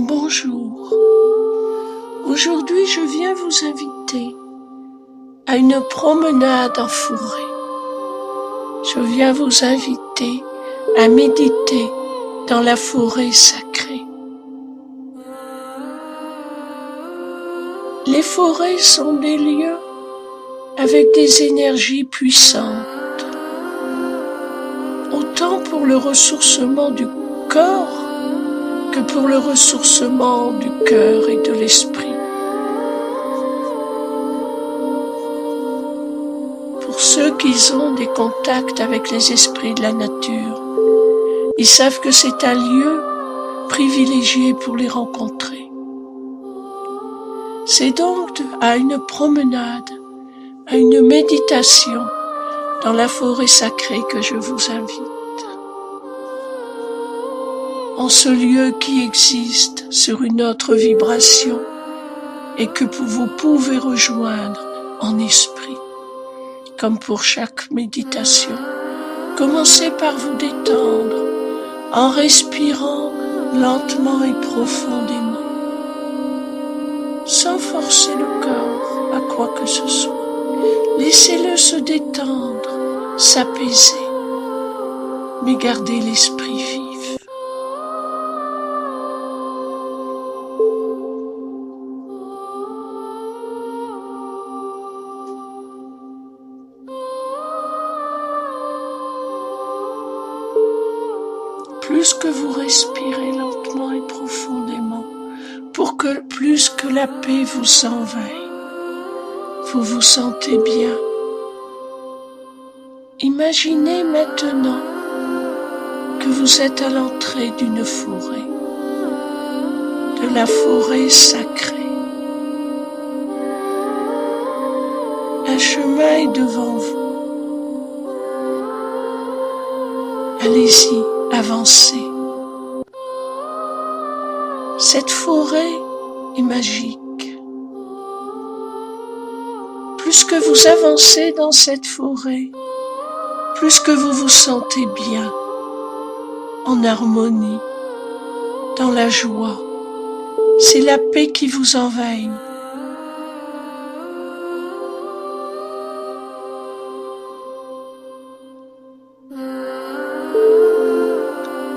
Bonjour. Aujourd'hui, je viens vous inviter à une promenade en forêt. Je viens vous inviter à méditer dans la forêt sacrée. Les forêts sont des lieux avec des énergies puissantes, autant pour le ressourcement du corps que pour le ressourcement du cœur et de l'esprit. Pour ceux qui ont des contacts avec les esprits de la nature, ils savent que c'est un lieu privilégié pour les rencontrer. C'est donc à une promenade, à une méditation dans la forêt sacrée que je vous invite. En ce lieu qui existe sur une autre vibration et que vous pouvez rejoindre en esprit. Comme pour chaque méditation, commencez par vous détendre en respirant lentement et profondément, sans forcer le corps à quoi que ce soit. Laissez-le se détendre, s'apaiser, mais gardez l'esprit vif. Plus que vous respirez lentement et profondément, plus que la paix vous envahit, vous vous sentez bien. Imaginez maintenant que vous êtes à l'entrée d'une forêt, de la forêt sacrée. Un chemin est devant vous. Allez-y. Avancez. Cette forêt est magique. Plus que vous avancez dans cette forêt, plus que vous vous sentez bien, en harmonie, dans la joie. C'est la paix qui vous envahit.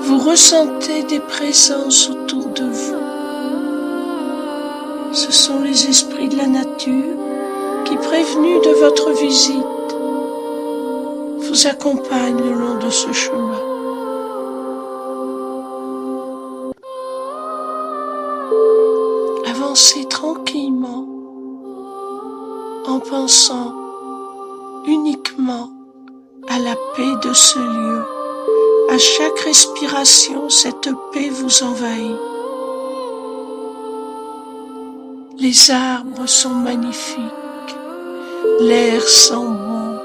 Vous ressentez des présences autour de vous. Ce sont les esprits de la nature qui, prévenus de votre visite, vous accompagnent le long de ce chemin. Avancez tranquillement en pensant uniquement à la paix de ce lieu. À chaque respiration, cette paix vous envahit. Les arbres sont magnifiques, l'air sent bon,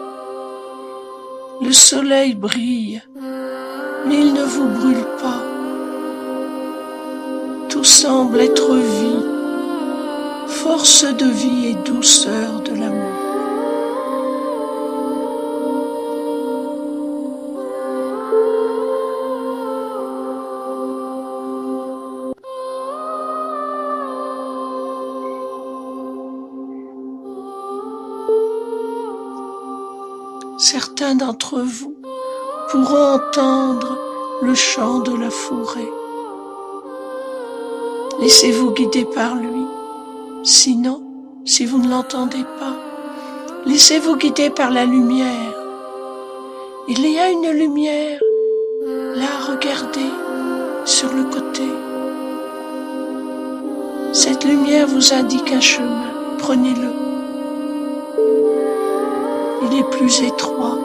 le soleil brille, mais il ne vous brûle pas. Tout semble être vie, force de vie et douceur de l'amour. Certains d'entre vous pourront entendre le chant de la forêt. Laissez-vous guider par lui. Sinon, si vous ne l'entendez pas, laissez-vous guider par la lumière. Il y a une lumière, là, regardez, sur le côté. Cette lumière vous indique un chemin, prenez-le. Il est plus étroit,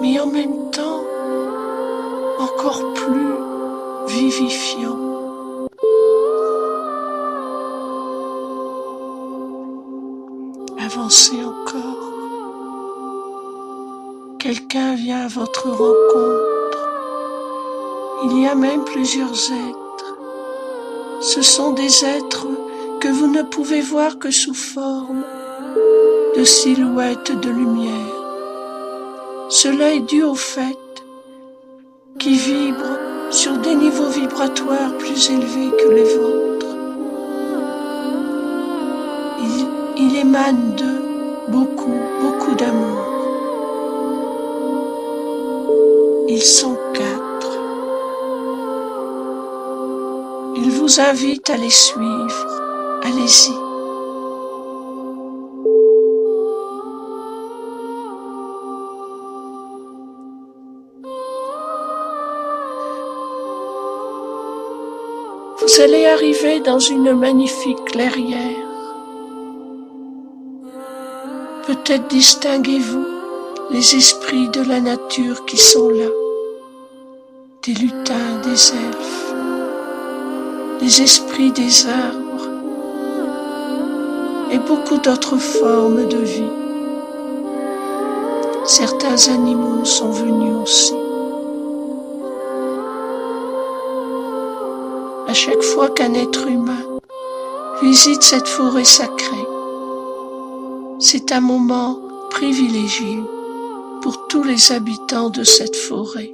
mais en même temps encore plus vivifiant. Avancez encore. Quelqu'un vient à votre rencontre. Il y a même plusieurs êtres. Ce sont des êtres que vous ne pouvez voir que sous forme de silhouettes de lumière. Cela est dû au fait qu'ils vibrent sur des niveaux vibratoires plus élevés que les vôtres. Il émane d'eux beaucoup d'amour. Ils sont 4. Ils vous invitent à les suivre. Allez-y. Vous allez arriver dans une magnifique clairière. Peut-être distinguez-vous les esprits de la nature qui sont là, des lutins, des elfes, les esprits des arbres et beaucoup d'autres formes de vie. Certains animaux sont venus aussi. À chaque fois qu'un être humain visite cette forêt sacrée, c'est un moment privilégié pour tous les habitants de cette forêt.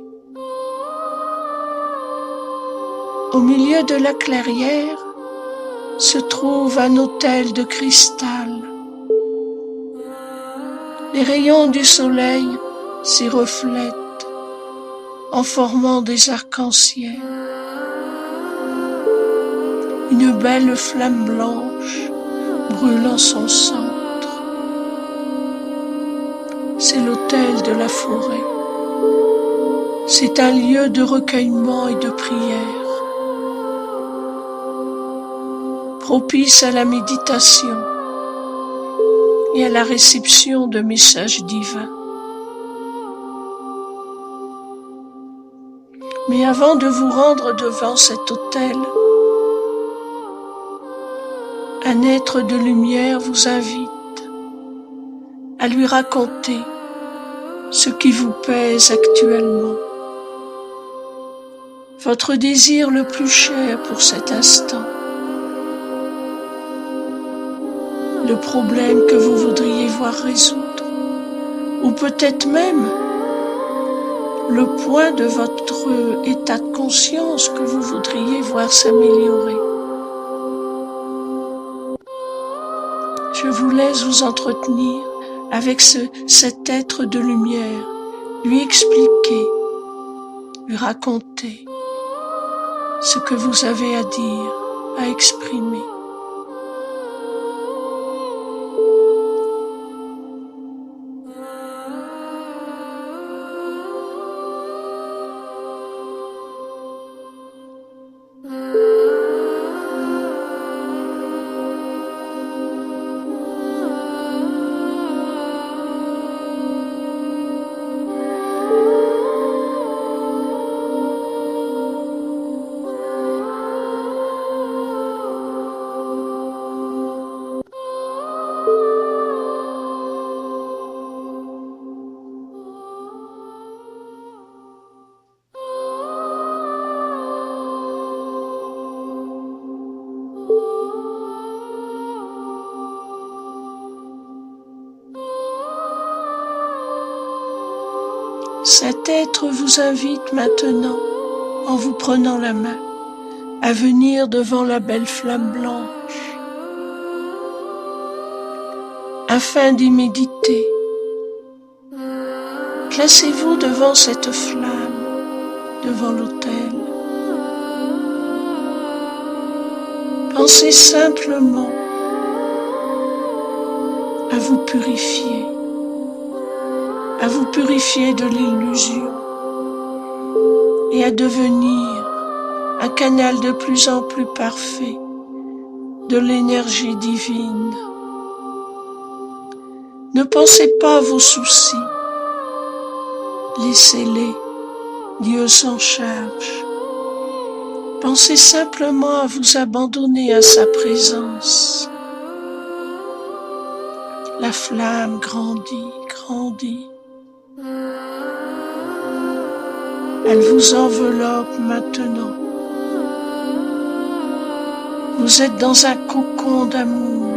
Au milieu de la clairière se trouve un autel de cristal. Les rayons du soleil s'y reflètent en formant des arcs-en-ciel. Une belle flamme blanche brûle en son centre. C'est l'autel de la forêt. C'est un lieu de recueillement et de prière, propice à la méditation et à la réception de messages divins. Mais avant de vous rendre devant cet autel, un être de lumière vous invite à lui raconter ce qui vous pèse actuellement, votre désir le plus cher pour cet instant, le problème que vous voudriez voir résoudre, ou peut-être même le point de votre état de conscience que vous voudriez voir s'améliorer. Je vous laisse vous entretenir avec cet être de lumière, lui expliquer, lui raconter ce que vous avez à dire, à exprimer. Cet être vous invite maintenant, en vous prenant la main, à venir devant la belle flamme blanche, afin d'y méditer. Placez-vous devant cette flamme, devant l'autel. Pensez simplement à vous purifier. À vous purifier de l'illusion et à devenir un canal de plus en plus parfait de l'énergie divine. Ne pensez pas à vos soucis, laissez-les, Dieu s'en charge. Pensez simplement à vous abandonner à sa présence. La flamme grandit, grandit. Elle vous enveloppe maintenant. Vous êtes dans un cocon d'amour.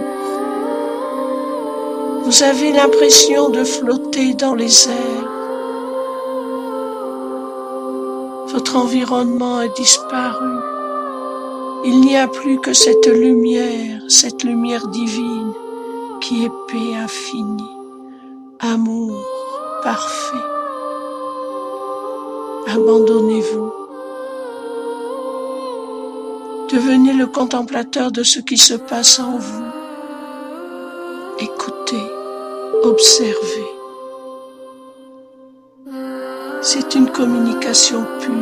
Vous avez l'impression de flotter dans les airs. Votre environnement a disparu. Il n'y a plus que cette lumière divine qui est paix infinie, amour parfait. Abandonnez-vous. Devenez le contemplateur de ce qui se passe en vous. Écoutez, observez. C'est une communication pure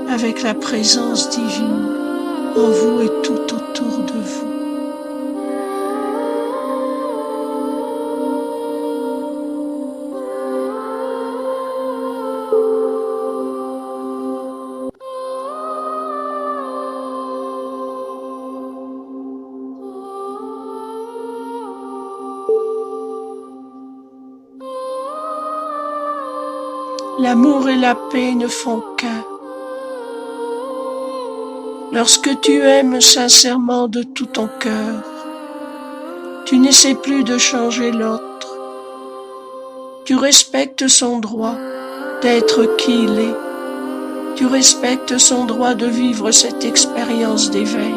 avec la présence divine en vous et tout autour de vous. L'amour et la paix ne font qu'un. Lorsque tu aimes sincèrement de tout ton cœur, tu n'essaies plus de changer l'autre. Tu respectes son droit d'être qui il est. Tu respectes son droit de vivre cette expérience d'éveil.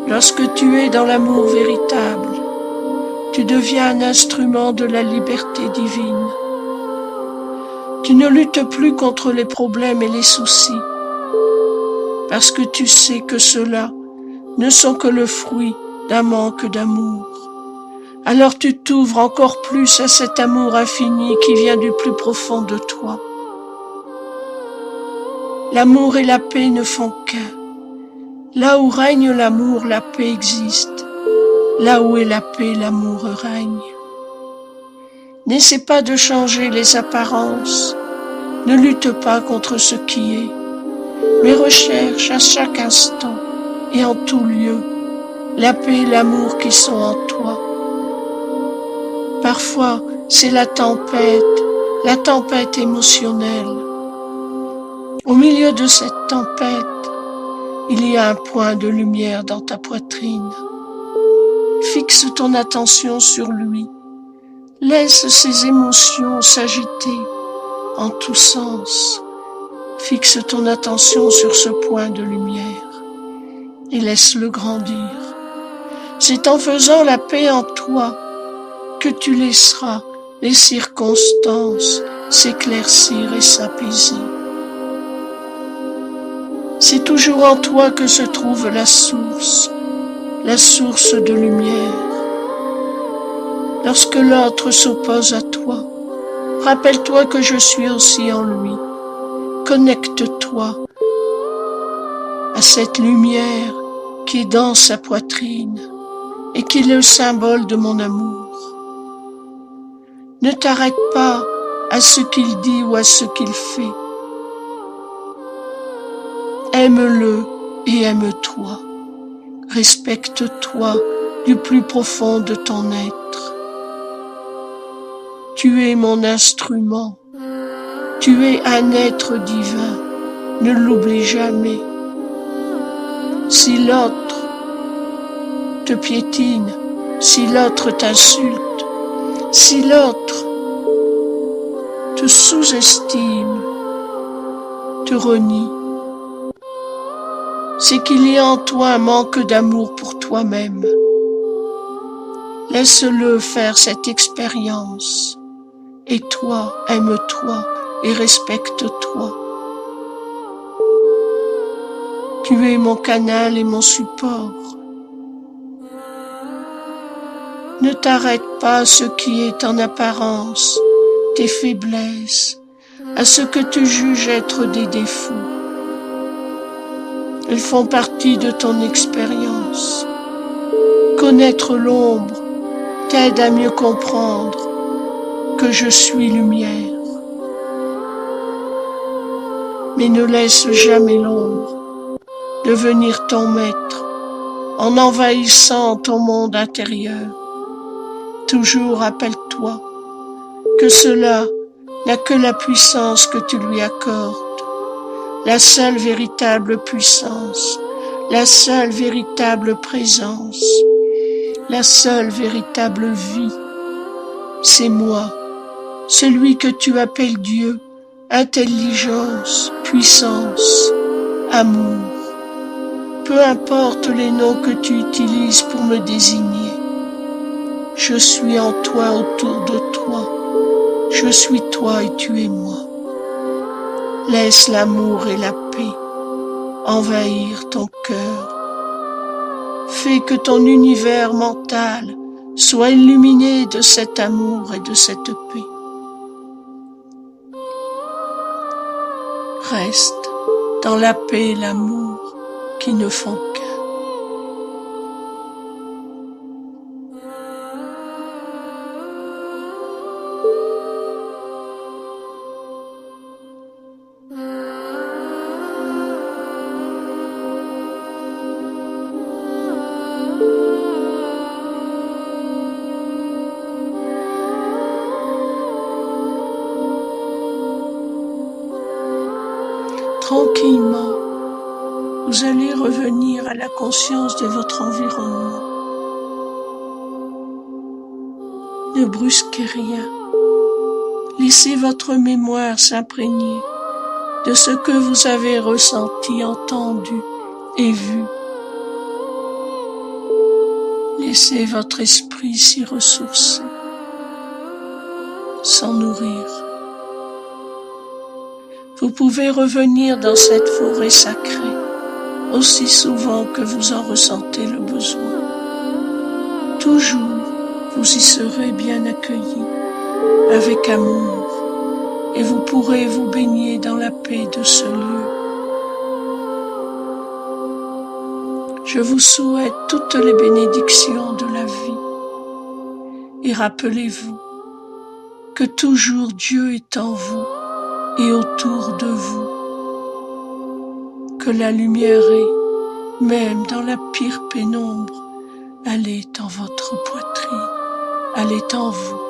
Lorsque tu es dans l'amour véritable, tu deviens un instrument de la liberté divine. Tu ne luttes plus contre les problèmes et les soucis, parce que tu sais que ceux-là ne sont que le fruit d'un manque d'amour. Alors tu t'ouvres encore plus à cet amour infini qui vient du plus profond de toi. L'amour et la paix ne font qu'un. Là où règne l'amour, la paix existe. Là où est la paix, l'amour règne. N'essaie pas de changer les apparences. Ne lutte pas contre ce qui est, mais recherche à chaque instant et en tout lieu la paix et l'amour qui sont en toi. Parfois, c'est la tempête émotionnelle. Au milieu de cette tempête, il y a un point de lumière dans ta poitrine. Fixe ton attention sur lui. Laisse ses émotions s'agiter en tous sens. Fixe ton attention sur ce point de lumière et laisse-le grandir. C'est en faisant la paix en toi que tu laisseras les circonstances s'éclaircir et s'apaiser. C'est toujours en toi que se trouve la source de lumière. Lorsque l'autre s'oppose à toi, rappelle-toi que je suis aussi en lui. Connecte-toi à cette lumière qui est dans sa poitrine et qui est le symbole de mon amour. Ne t'arrête pas à ce qu'il dit ou à ce qu'il fait. Aime-le et aime-toi. Respecte-toi du plus profond de ton être. Tu es mon instrument. Tu es un être divin. Ne l'oublie jamais. Si l'autre te piétine, si l'autre t'insulte, si l'autre te sous-estime, te renie, c'est qu'il y a en toi un manque d'amour pour toi-même. Laisse-le faire cette expérience. Et toi, aime-toi et respecte-toi. Tu es mon canal et mon support. Ne t'arrête pas à ce qui est en apparence, tes faiblesses, à ce que tu juges être des défauts. Ils font partie de ton expérience. Connaître l'ombre t'aide à mieux comprendre que je suis lumière. Mais ne laisse jamais l'ombre devenir ton maître en envahissant ton monde intérieur. Toujours rappelle-toi que cela n'a que la puissance que tu lui accordes, la seule véritable puissance, la seule véritable présence, la seule véritable vie. C'est moi, celui que tu appelles Dieu, intelligence, puissance, amour. Peu importe les noms que tu utilises pour me désigner, je suis en toi, autour de toi. Je suis toi et tu es moi. Laisse l'amour et la paix envahir ton cœur. Fais que ton univers mental soit illuminé de cet amour et de cette paix. Reste dans la paix et l'amour qui ne font qu'un. Tranquillement, vous allez revenir à la conscience de votre environnement. Ne brusquez rien. Laissez votre mémoire s'imprégner de ce que vous avez ressenti, entendu et vu. Laissez votre esprit s'y ressourcer, s'en nourrir. Vous pouvez revenir dans cette forêt sacrée aussi souvent que vous en ressentez le besoin. Toujours, vous y serez bien accueillis, avec amour, et vous pourrez vous baigner dans la paix de ce lieu. Je vous souhaite toutes les bénédictions de la vie, et rappelez-vous que toujours Dieu est en vous et autour de vous, que la lumière est, même dans la pire pénombre, elle est en votre poitrine, elle est en vous.